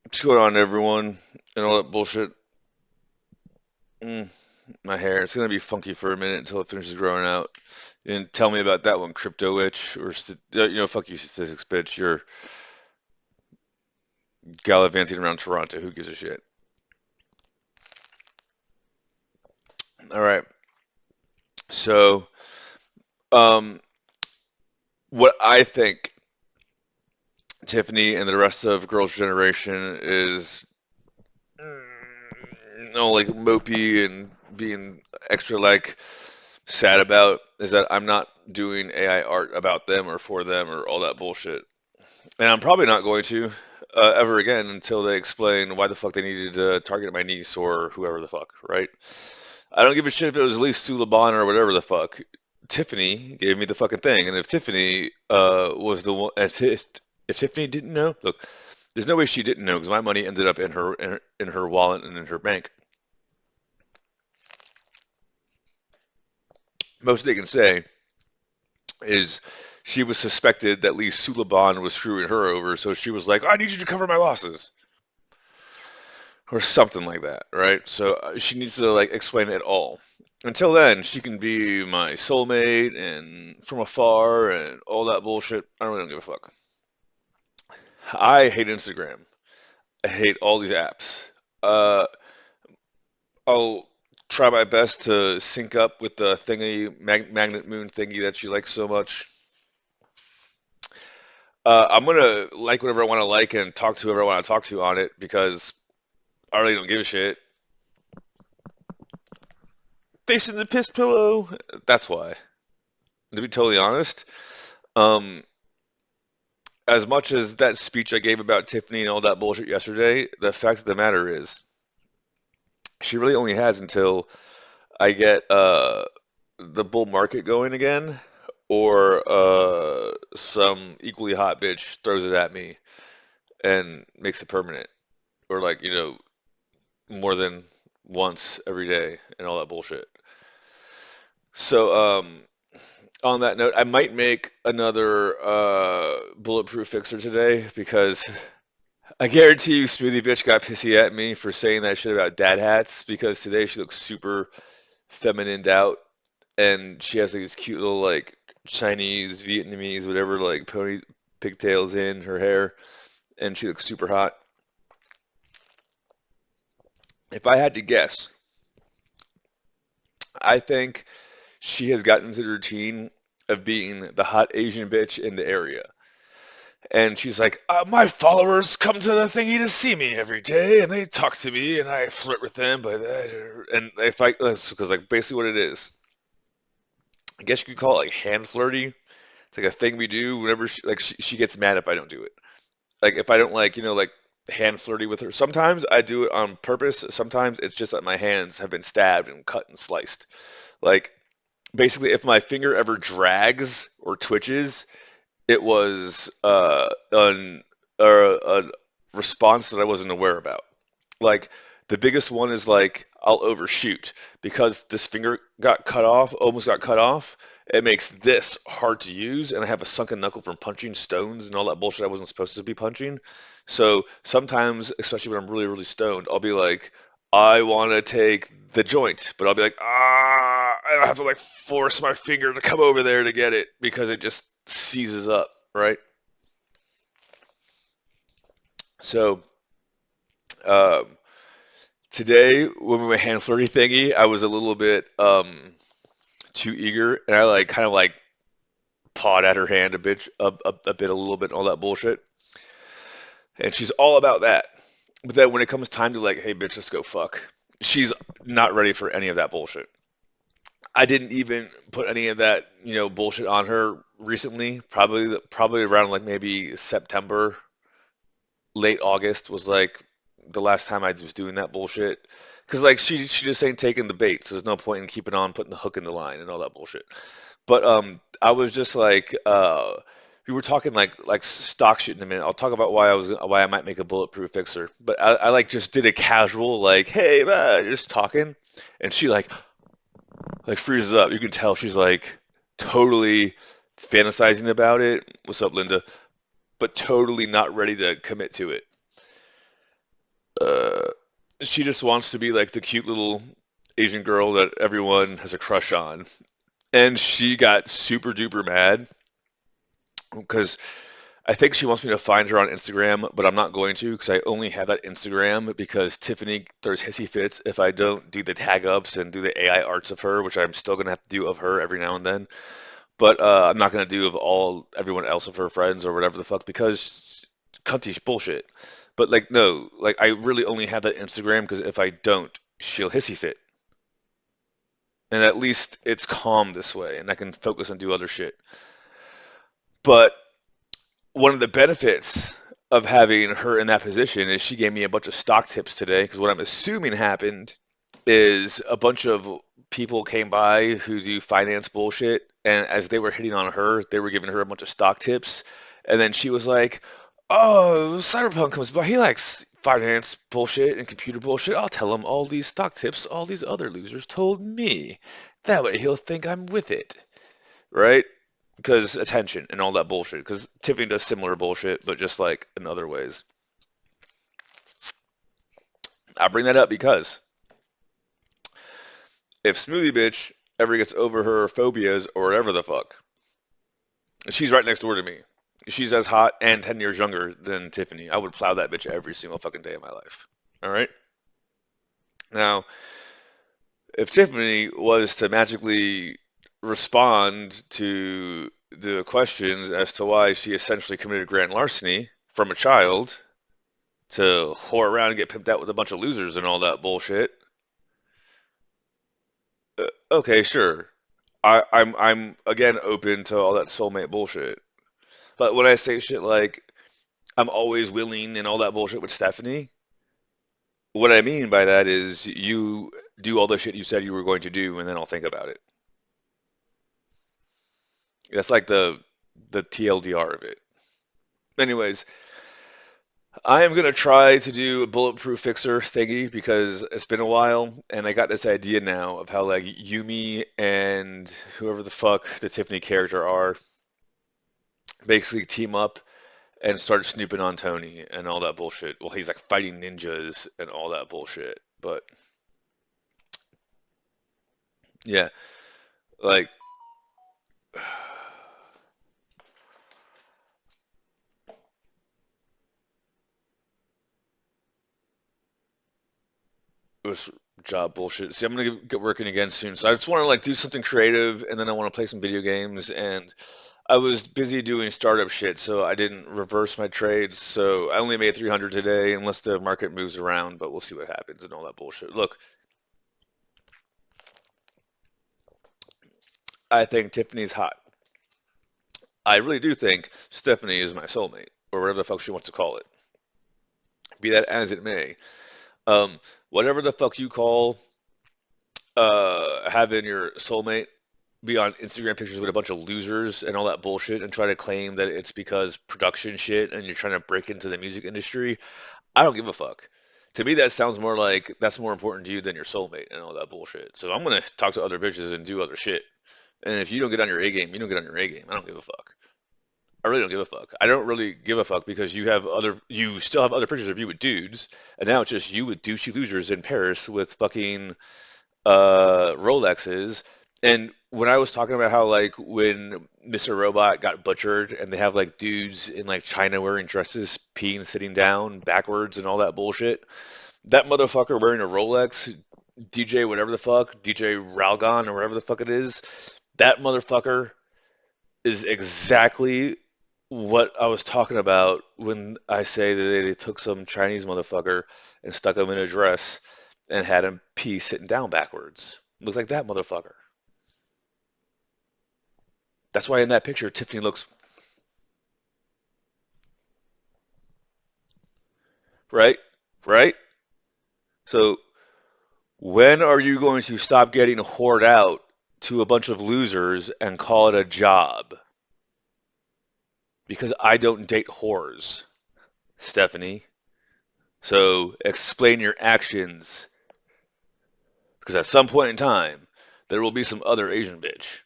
What's going on, everyone? And all that bullshit. Mm, my hair. It's gonna be funky for a minute until it finishes growing out. And tell me about that one, crypto witch, or fuck you, statistics bitch. You're gallivanting around Toronto. Who gives a shit? All right. So, um, what I think Tiffany and the rest of girls' generation is, like mopey and being extra sad about is that I'm not doing AI art about them or for them or all that bullshit. And I'm probably not going to ever again until they explain why the fuck they needed to target my niece or whoever the fuck, right? I don't give a shit if it was Lee Sulaban or whatever the fuck. Tiffany gave me the fucking thing, and if Tiffany was the one, if Tiffany didn't know, look, there's no way she didn't know because my money ended up in her wallet and in her bank. Most they can say is she was suspected that Lee Sulaban was screwing her over, so she was like, "I need you to cover my losses." Or something like that, right? So she needs to like explain it all. Until then, she can be my soulmate and from afar and all that bullshit. I really don't give a fuck. I hate Instagram. I hate all these apps. Uh, I'll try my best to sync up with the magnet moon thingy that you like so much. I'm gonna like whatever I want to like and talk to whoever I want to talk to on it because I really don't give a shit. Facing the piss pillow. That's why. To be totally honest, um, as much as that speech I gave about Tiffany and all that bullshit yesterday, the fact of the matter is, she really only has until I get the bull market going again, or some equally hot bitch throws it at me and makes it permanent, or more than once every day and all that bullshit. So, on that note, I might make another bulletproof fixer today because I guarantee you Smoothie Bitch got pissy at me for saying that shit about dad hats because today she looks super feminined out and she has like these cute little like Chinese, Vietnamese, whatever like pony pigtails in her hair and she looks super hot. If I had to guess, I think she has gotten into the routine of being the hot Asian bitch in the area. And she's like, my followers come to the thingy to see me every day, and they talk to me, and I flirt with them, but and if I, because like basically what it is, I guess you could call it like hand flirty. It's like a thing we do whenever she gets mad if I don't do it. Like if I don't like hand flirty with her. Sometimes I do it on purpose. Sometimes it's just that my hands have been stabbed and cut and sliced. Like basically, if my finger ever drags or twitches, it was a response that I wasn't aware about. Like the biggest one is like I'll overshoot because this finger got cut off, almost got cut off. It makes this hard to use, and I have a sunken knuckle from punching stones and all that bullshit I wasn't supposed to be punching. So sometimes, especially when I'm really, really stoned, I'll be like, I want to take the joint, but I'll be like, I have to like force my finger to come over there to get it because it just seizes up, right? So um, today when we were hand flirty thingy, I was a little bit too eager, and I like kind of like pawed at her hand a little bit, and all that bullshit. And she's all about that. But then when it comes time to like, hey bitch, let's go fuck, she's not ready for any of that bullshit. I didn't even put any of that, bullshit on her recently. Probably around like maybe September, late August was like the last time I was doing that bullshit. Cause like she just ain't taking the bait, so there's no point in keeping on putting the hook in the line and all that bullshit. But I was just like we were talking like stock shit in a minute. I'll talk about why I might make a bulletproof fixer. But I like just did a casual like, hey, just talking, and she like freezes up. You can tell she's like totally fantasizing about it. What's up, Linda? But totally not ready to commit to it. She just wants to be like the cute little Asian girl that everyone has a crush on. And she got super duper mad because I think she wants me to find her on Instagram, but I'm not going to because I only have that Instagram because Tiffany throws hissy fits if I don't do the tag ups and do the AI arts of her, which I'm still gonna have to do of her every now and then. But I'm not gonna do of all everyone else of her friends or whatever the fuck because cunty bullshit. But like no, like I really only have that Instagram because if I don't, she'll hissy fit, and at least it's calm this way, and I can focus and do other shit. But one of the benefits of having her in that position is she gave me a bunch of stock tips today because what I'm assuming happened is a bunch of people came by who do finance bullshit, and as they were hitting on her, they were giving her a bunch of stock tips, and then she was like, "Oh, Cyberpunk comes by. He likes finance bullshit and computer bullshit. I'll tell him all these stock tips all these other losers told me. That way he'll think I'm with it." Right? Because attention and all that bullshit. Because Tiffany does similar bullshit, but just like in other ways. I bring that up because if Smoothie Bitch ever gets over her phobias or whatever the fuck, she's right next door to me. She's as hot and 10 years younger than Tiffany. I would plow that bitch every single fucking day of my life. All right? Now, if Tiffany was to magically respond to the questions as to why she essentially committed grand larceny from a child to whore around and get pimped out with a bunch of losers and all that bullshit. Okay, sure. I'm again open to all that soulmate bullshit. But when I say shit like I'm always willing and all that bullshit with Stephanie, what I mean by that is you do all the shit you said you were going to do and then I'll think about it. That's like the TLDR of it. Anyways, I am gonna try to do a bulletproof fixer thingy because it's been a while, and I got this idea now of how like Yumi and whoever the fuck the Tiffany character are basically team up and start snooping on Tony and all that bullshit. Well, he's like fighting ninjas and all that bullshit. But yeah, like it was job bullshit. See, I'm gonna get working again soon, so I just want to like do something creative, and then I want to play some video games and I was busy doing startup shit, so I didn't reverse my trades. So I only made 300 today, unless the market moves around, but we'll see what happens and all that bullshit. Look, I think Tiffany's hot. I really do think Stephanie is my soulmate, or whatever the fuck she wants to call it. Be that as it may. Whatever the fuck you call having your soulmate be on Instagram pictures with a bunch of losers and all that bullshit and try to claim that it's because production shit and you're trying to break into the music industry. I don't give a fuck. To me, that sounds more like that's more important to you than your soulmate and all that bullshit. So I'm gonna talk to other bitches and do other shit. And if you don't get on your A game, you don't get on your A game. I don't give a fuck. I really don't give a fuck. I don't really give a fuck because you still have other pictures of you with dudes, and now it's just you with douchey losers in Paris with fucking Rolexes. And when I was talking about how like when Mr. Robot got butchered and they have like dudes in like China wearing dresses, peeing sitting down backwards and all that bullshit, that motherfucker wearing a Rolex, DJ whatever the fuck, DJ Ralgon or whatever the fuck it is, that motherfucker is exactly what I was talking about when I say that they took some Chinese motherfucker and stuck him in a dress and had him pee sitting down backwards. Looks like that motherfucker. That's why in that picture Tiffany looks right, right. So when are you going to stop getting whored out to a bunch of losers and call it a job? Because I don't date whores, Stephanie. So explain your actions. Because at some point in time, there will be some other Asian bitch.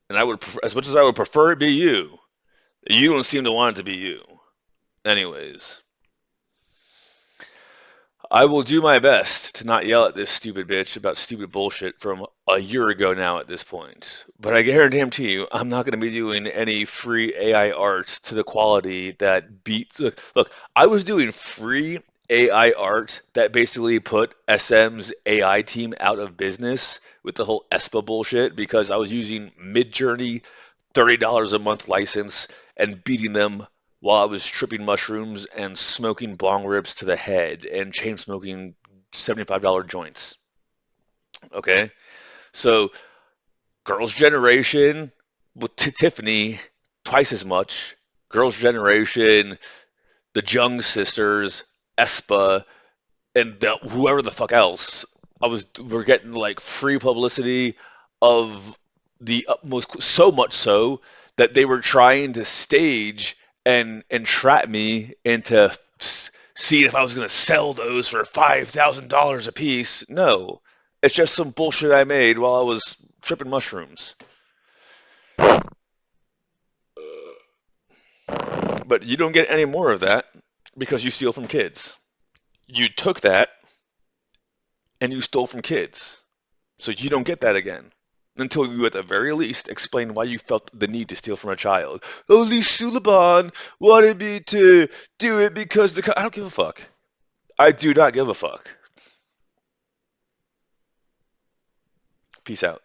And I would, as much as I would prefer it be you, you don't seem to want it to be you. Anyways, I will do my best to not yell at this stupid bitch about stupid bullshit from a year ago now at this point. But I guarantee you, I'm not going to be doing any free AI art to the quality that beats. Look, I was doing free AI art that basically put SM's AI team out of business with the whole ESPA bullshit because I was using Midjourney $30 a month license and beating them while I was tripping mushrooms and smoking bong rips to the head and chain smoking $75 joints. Okay? So, Girls' Generation with Tiffany, twice as much. Girls' Generation, the Jung sisters, Espa, and whoever the fuck else. We're getting like free publicity of the utmost, so much so that they were trying to stage and trap me into seeing if I was going to sell those for $5,000 a piece. No, it's just some bullshit I made while I was tripping mushrooms. But you don't get any more of that because you steal from kids. You took that and you stole from kids. So you don't get that again until you, at the very least, explain why you felt the need to steal from a child. Only Suliban wanted me to do it because I don't give a fuck. I do not give a fuck. Peace out.